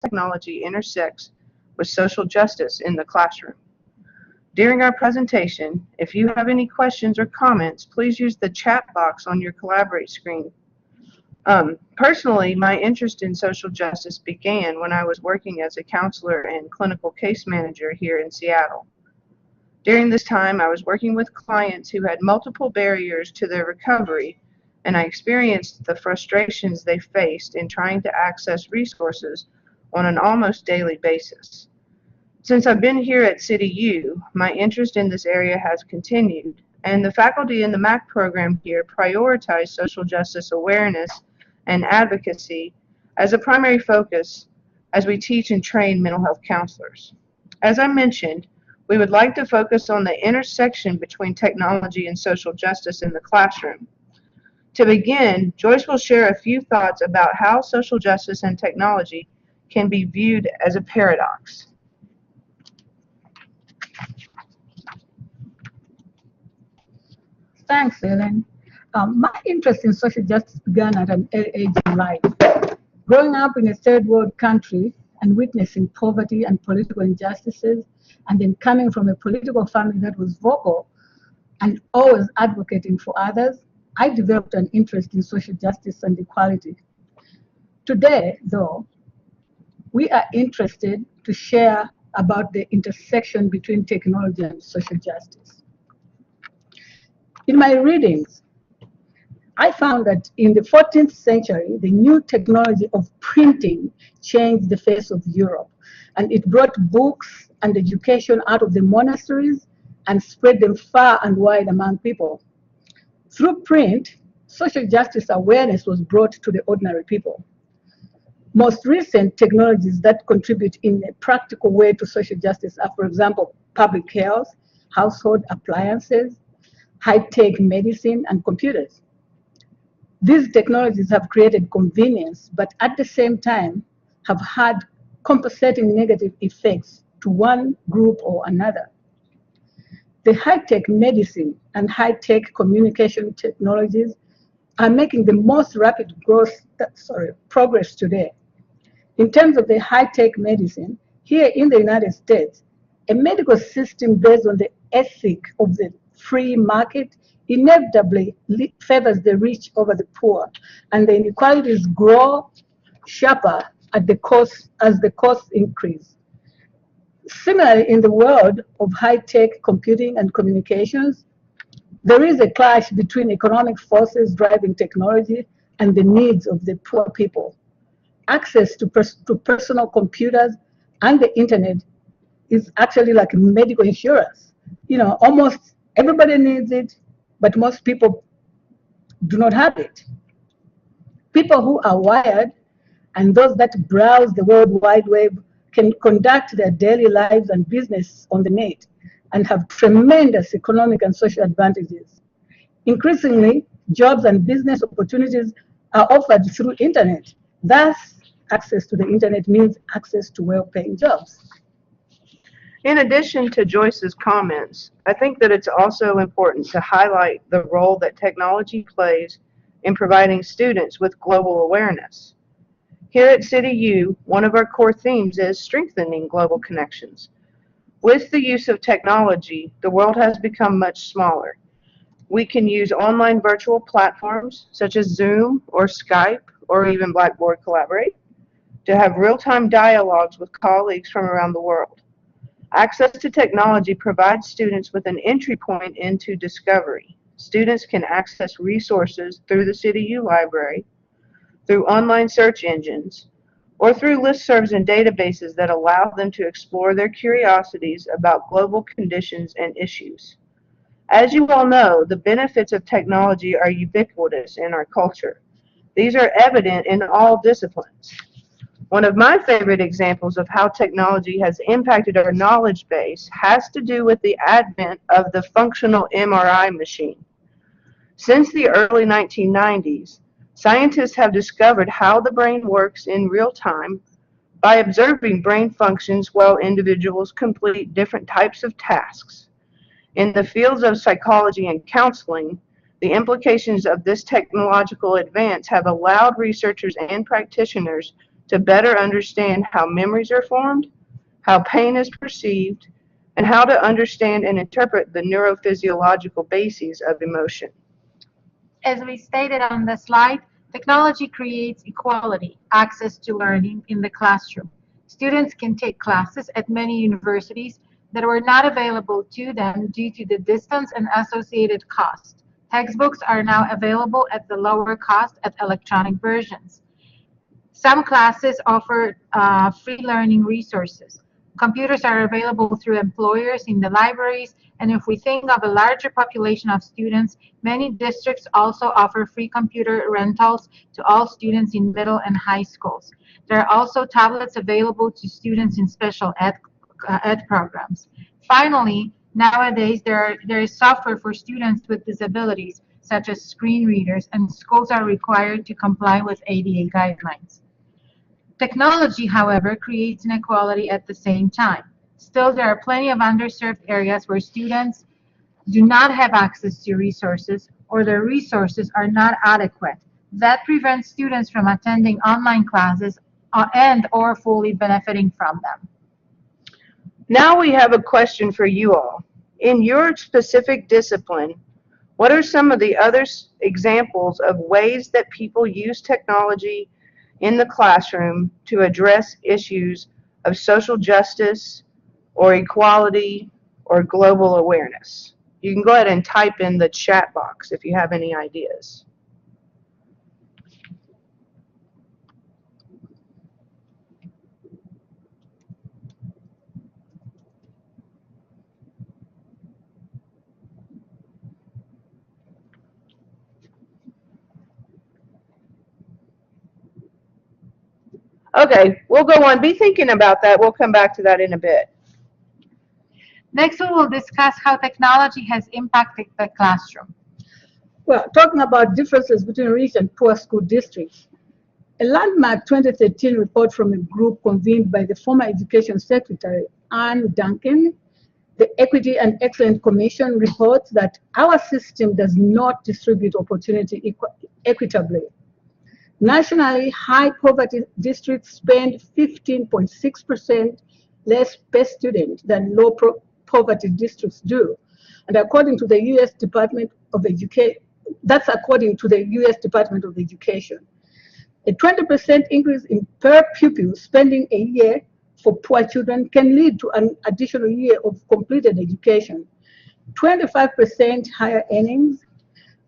technology intersects with social justice in the classroom. During our presentation, if you have any questions or comments, please use the chat box on your Collaborate screen. Personally, my interest in social justice began when I was working as a counselor and clinical case manager here in Seattle. During this time, I was working with clients who had multiple barriers to their recovery, and I experienced the frustrations they faced in trying to access resources on an almost daily basis. Since I've been here at CityU, my interest in this area has continued, and the faculty in the MAC program here prioritize social justice awareness and advocacy as a primary focus as we teach and train mental health counselors. As I mentioned, we would like to focus on the intersection between technology and social justice in the classroom. To begin, Joyce will share a few thoughts about how social justice and technology can be viewed as a paradox. Thanks, Ellen. My interest in social justice began at an early age in life. Growing up in a third world country and witnessing poverty and political injustices, and then coming from a political family that was vocal and always advocating for others, I developed an interest in social justice and equality. Today, though, we are interested to share about the intersection between technology and social justice. In my readings, I found that in the 14th century, the new technology of printing changed the face of Europe, and it brought books and education out of the monasteries and spread them far and wide among people. Through print, social justice awareness was brought to the ordinary people. Most recent technologies that contribute in a practical way to social justice are, for example, public health, household appliances, high-tech medicine, and computers. These technologies have created convenience, but at the same time have had compensating negative effects to one group or another. The high-tech medicine and high-tech communication technologies are making the most rapid progress today. In terms of the high-tech medicine, here in the United States, a medical system based on the ethic of the free market inevitably favors the rich over the poor, and the inequalities grow sharper as the costs increase. Similarly, in the world of high-tech computing and communications, there is a clash between economic forces driving technology and the needs of the poor people. Access to personal computers and the internet is actually like medical insurance. Almost everybody needs it, but most people do not have it. People who are wired and those that browse the World Wide Web can conduct their daily lives and business on the net and have tremendous economic and social advantages. Increasingly, jobs and business opportunities are offered through internet. Thus, access to the internet means access to well-paying jobs. In addition to Joyce's comments, I think that it's also important to highlight the role that technology plays in providing students with global awareness. Here at CityU, one of our core themes is strengthening global connections. With the use of technology, the world has become much smaller. We can use online virtual platforms such as Zoom or Skype or even Blackboard Collaborate to have real-time dialogues with colleagues from around the world. Access to technology provides students with an entry point into discovery. Students can access resources through the CityU library, through online search engines, or through listservs and databases that allow them to explore their curiosities about global conditions and issues. As you all know, the benefits of technology are ubiquitous in our culture. These are evident in all disciplines. One of my favorite examples of how technology has impacted our knowledge base has to do with the advent of the functional MRI machine. Since the early 1990s, scientists have discovered how the brain works in real time by observing brain functions while individuals complete different types of tasks. In the fields of psychology and counseling, the implications of this technological advance have allowed researchers and practitioners to better understand how memories are formed, how pain is perceived, and how to understand and interpret the neurophysiological bases of emotion. As we stated on the slide, technology creates equality, access to learning in the classroom. Students can take classes at many universities that were not available to them due to the distance and associated cost. Textbooks are now available at the lower cost at electronic versions. Some classes offer free learning resources. Computers are available through employers in the libraries, and if we think of a larger population of students, many districts also offer free computer rentals to all students in middle and high schools. There are also tablets available to students in special ed programs. Finally, nowadays there is software for students with disabilities, such as screen readers, and schools are required to comply with ADA guidelines. Technology, however, creates inequality at the same time. Still, there are plenty of underserved areas where students do not have access to resources or their resources are not adequate. That prevents students from attending online classes and or fully benefiting from them. Now we have a question for you all. In your specific discipline, what are some of the other examples of ways that people use technology in the classroom to address issues of social justice or equality or global awareness? You can go ahead and type in the chat box if you have any ideas. Okay, we'll go on. Be thinking about that. We'll come back to that in a bit. Next, we will discuss how technology has impacted the classroom. Well, talking about differences between rich and poor school districts, a landmark 2013 report from a group convened by the former Education Secretary, Anne Duncan, the Equity and Excellence Commission, reports that our system does not distribute opportunity equitably. Nationally, high poverty districts spend 15.6% less per student than low poverty districts do. And according to the U.S. Department of Education, that's according to the U.S. Department of Education. A 20% increase in per pupil spending a year for poor children can lead to an additional year of completed education, 25% higher earnings,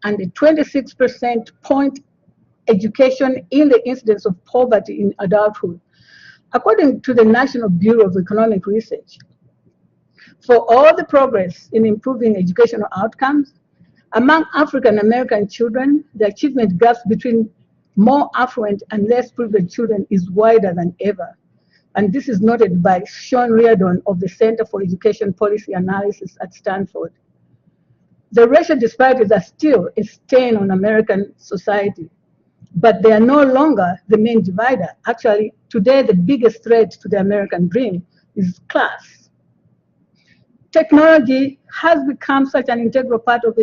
and a 26% point education in the incidence of poverty in adulthood, according to the National Bureau of Economic Research. For all the progress in improving educational outcomes, among African American children, the achievement gap between more affluent and less privileged children is wider than ever. And this is noted by Sean Reardon of the Center for Education Policy Analysis at Stanford. The racial disparities are still a stain on American society, but they are no longer the main divider. Actually, today the biggest threat to the American dream is class. Technology has become such an integral part of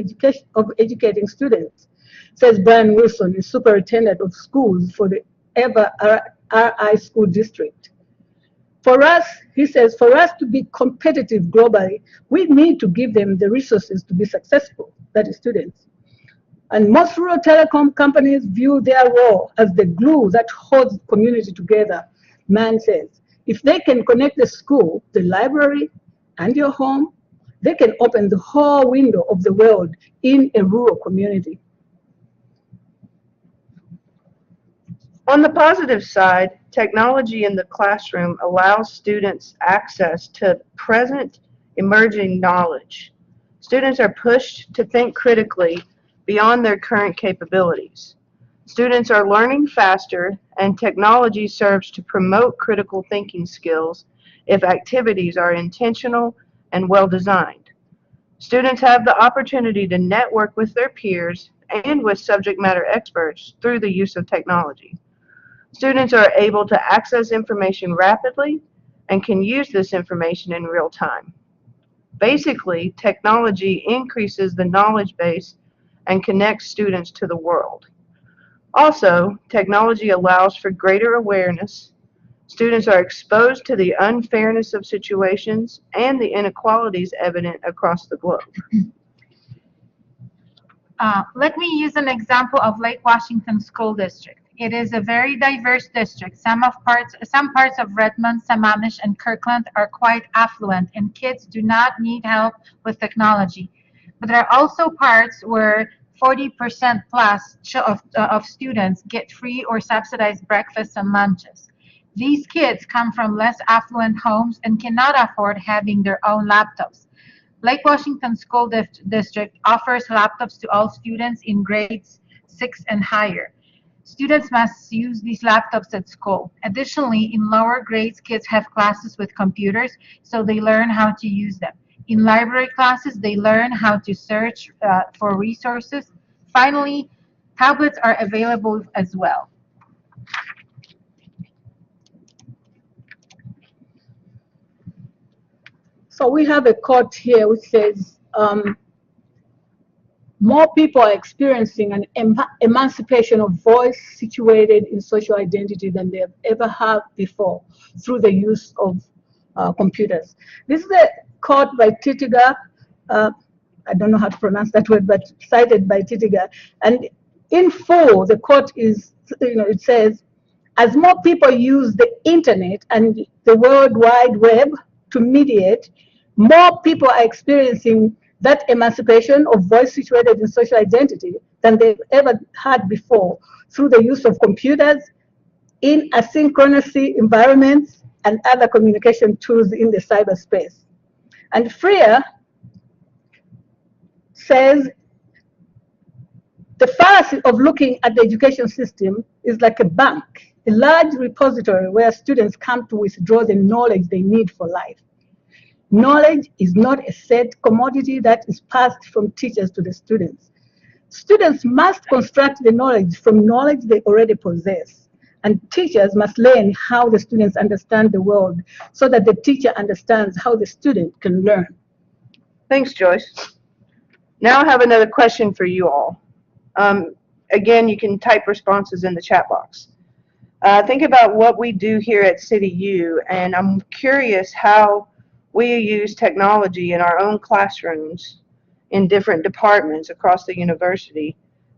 educating students, says Brian Wilson, the superintendent of schools for the Ever RI School District. For us, he says, for us to be competitive globally, we need to give them the resources to be successful, that is students. And most rural telecom companies view their role as the glue that holds the community together. Man says, if they can connect the school, the library, and your home, they can open the whole window of the world in a rural community. On the positive side, technology in the classroom allows students access to present emerging knowledge. Students are pushed to think critically beyond their current capabilities. Students are learning faster, and technology serves to promote critical thinking skills if activities are intentional and well designed. Students have the opportunity to network with their peers and with subject matter experts through the use of technology. Students are able to access information rapidly and can use this information in real time. Basically, technology increases the knowledge base and connects students to the world. Also, technology allows for greater awareness. Students are exposed to the unfairness of situations and the inequalities evident across the globe. Let me use an example of Lake Washington School District. It is a very diverse district. Some parts of Redmond, Sammamish, and Kirkland are quite affluent, and kids do not need help with technology. But there are also parts where 40% plus of students get free or subsidized breakfasts and lunches. These kids come from less affluent homes and cannot afford having their own laptops. Lake Washington School District offers laptops to all students in grades 6 and higher. Students must use these laptops at school. Additionally, in lower grades, kids have classes with computers, so they learn how to use them. In library classes, they learn how to search for resources. Finally, tablets are available as well. So we have a quote here which says, more people are experiencing an emancipation of voice situated in social identity than they have ever had before through the use of computers. This is a quote by Titiga. I don't know how to pronounce that word, but cited by Titiga. And in full, the quote is, it says, as more people use the internet and the World Wide Web to mediate, more people are experiencing that emancipation of voice situated in social identity than they've ever had before through the use of computers in asynchronous environments and other communication tools in the cyberspace. And Freer says, the fallacy of looking at the education system is like a bank, a large repository where students come to withdraw the knowledge they need for life. Knowledge is not a set commodity that is passed from teachers to the students. Students must construct the knowledge from knowledge they already possess. And teachers must learn how the students understand the world so that the teacher understands how the student can learn. Thanks, Joyce. Now I have another question for you all. Again, you can type responses in the chat box. Think about what we do here at CityU, and I'm curious how we use technology in our own classrooms in different departments across the university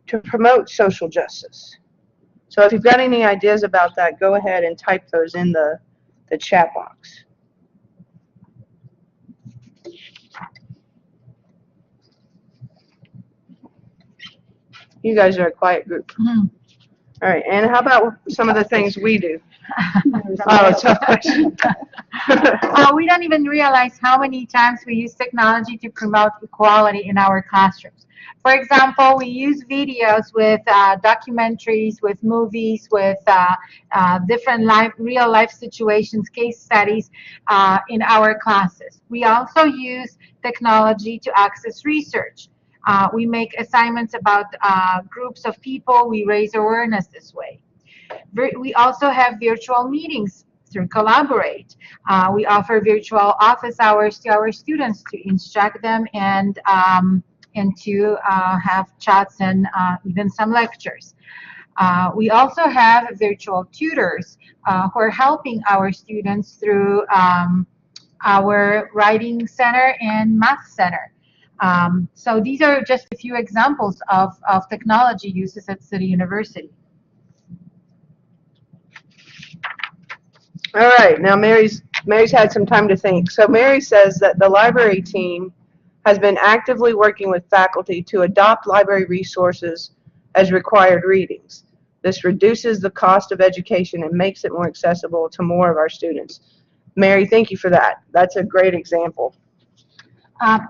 to promote social justice. So if you've got any ideas about that, go ahead and type those in the chat box. You guys are a quiet group. Mm-hmm. All right, and how about some of the things we do? Oh, tough question. We don't even realize how many times we use technology to promote equality in our classrooms. For example, we use videos with documentaries, with movies, with different real life situations, case studies in our classes. We also use technology to access research. We make assignments about groups of people. We raise awareness this way. We also have virtual meetings through Collaborate. We offer virtual office hours to our students to instruct them and to have chats and even some lectures. We also have virtual tutors who are helping our students through our writing center and math center. So these are just a few examples of technology uses at City University. All right, now Mary's had some time to think. So Mary says that the library team has been actively working with faculty to adopt library resources as required readings. This reduces the cost of education and makes it more accessible to more of our students. Mary, thank you for that. That's a great example.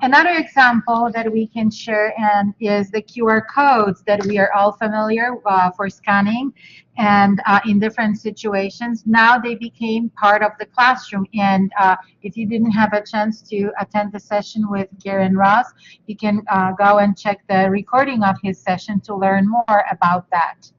Another example that we can share is the QR codes that we are all familiar for scanning and in different situations. Now they became part of the classroom, and if you didn't have a chance to attend the session with Garen Ross, you can go and check the recording of his session to learn more about that.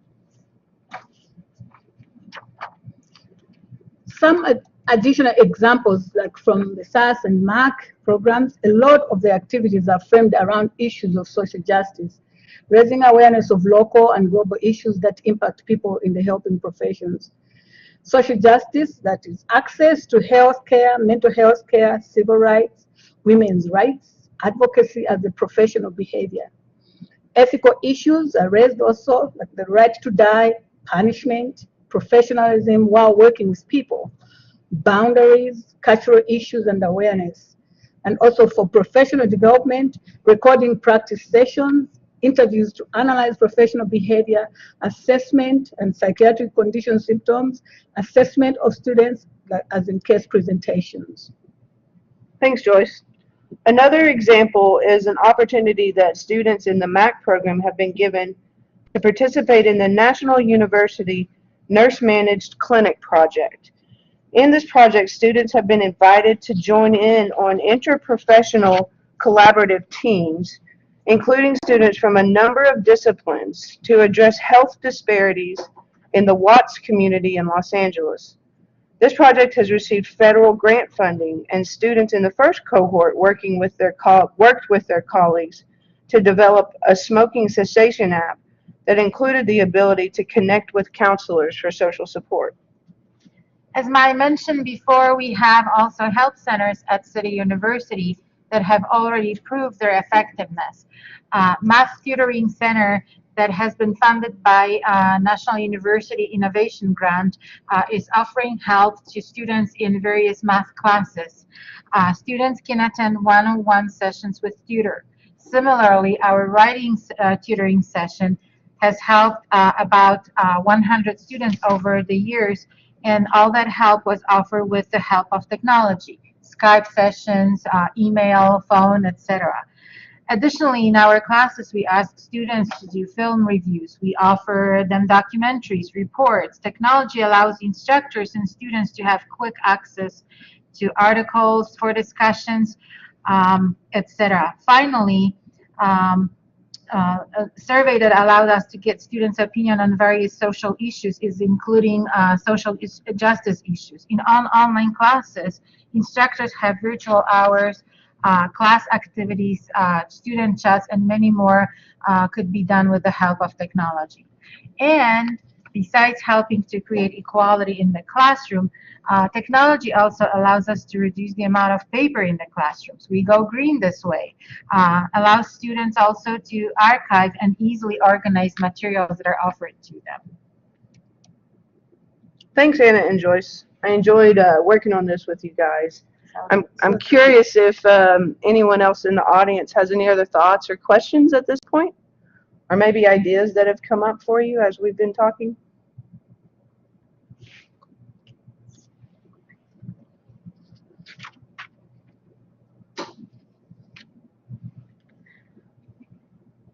Some additional examples, like from the SAS and MAC programs, a lot of the activities are framed around issues of social justice. raising awareness of local and global issues that impact people in the helping professions. Social justice, that is access to health care, mental health care, civil rights, women's rights, advocacy as a professional behavior. Ethical issues are raised also, like the right to die, punishment, professionalism while working with people, boundaries, cultural issues and awareness. And also for professional development, recording practice sessions, interviews to analyze professional behavior, assessment and psychiatric condition symptoms, assessment of students as in case presentations. Thanks, Joyce. Another example is an opportunity that students in the MAC program have been given to participate in the National University Nurse Managed Clinic project. In this project, students have been invited to join in on interprofessional collaborative teams, including students from a number of disciplines, to address health disparities in the Watts community in Los Angeles. This project has received federal grant funding, and students in the first cohort worked with their colleagues to develop a smoking cessation app that included the ability to connect with counselors for social support. As I mentioned before, we have also health centers at City University that have already proved their effectiveness. Math Tutoring Center that has been funded by National University Innovation Grant is offering help to students in various math classes. Students can attend one-on-one sessions with tutor. Similarly, our writing tutoring session has helped about 100 students over the years, and all that help was offered with the help of technology, Skype sessions, email, phone, etc. Additionally, in our classes, we ask students to do film reviews. We offer them documentaries, reports. Technology allows instructors and students to have quick access to articles for discussions, etc. Finally, a survey that allowed us to get students' opinion on various social issues is including social justice issues. In online classes, instructors have virtual hours, class activities, student chats, and many more could be done with the help of technology. And besides helping to create equality in the classroom, technology also allows us to reduce the amount of paper in the classrooms. We go green this way. Allows students also to archive and easily organize materials that are offered to them. Thanks, Anna and Joyce. I enjoyed working on this with you guys. I'm curious if anyone else in the audience has any other thoughts or questions at this point, or maybe ideas that have come up for you as we've been talking.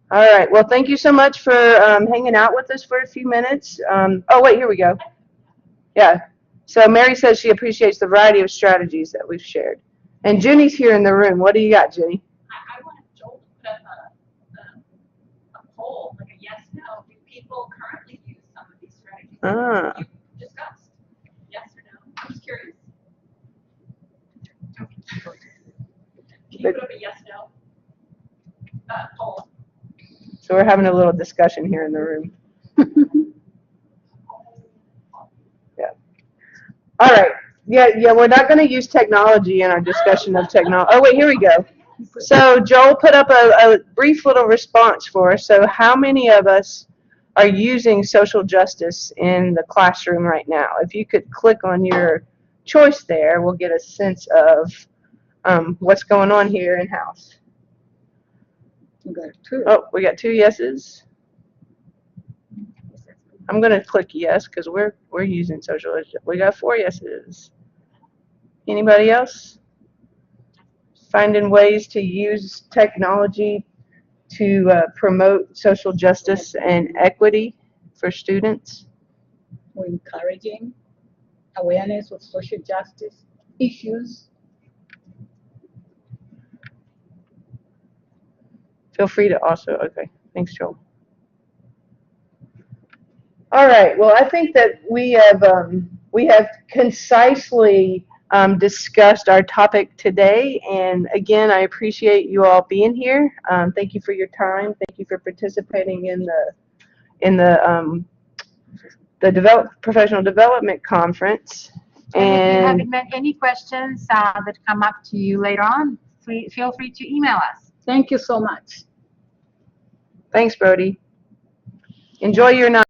All right. Well, thank you so much for hanging out with us for a few minutes. Oh, wait, here we go. Yeah. So Mary says she appreciates the variety of strategies that we've shared. And Jenny's here in the room. What do you got, Jenny? I wanted Joel to put up a poll, like a yes, no. Do people currently use some of these strategies that you discussed? Yes or no? I'm just curious. Can you put up a yes, no poll? So we're having a little discussion here in the room. Yeah. All right. Yeah, we're not going to use technology in our discussion of technology. Oh, wait, here we go. So Joel put up a brief little response for us. So how many of us are using social justice in the classroom right now? If you could click on your choice there, we'll get a sense of what's going on here in-house. We got two. Oh, we got 2 yeses. I'm going to click yes because we're using social justice. We got 4 yeses. Anybody else? Finding ways to use technology to promote social justice and equity for students? We're encouraging awareness of social justice issues. Feel free to also, okay, thanks, Joel. All right, well, I think that we have concisely discussed our topic today. And again, I appreciate you all being here. Thank you for your time. Thank you for participating in the Professional Development Conference. And if you have any questions that come up to you later on, feel free to email us. Thank you so much. Thanks, Brody. Enjoy your night.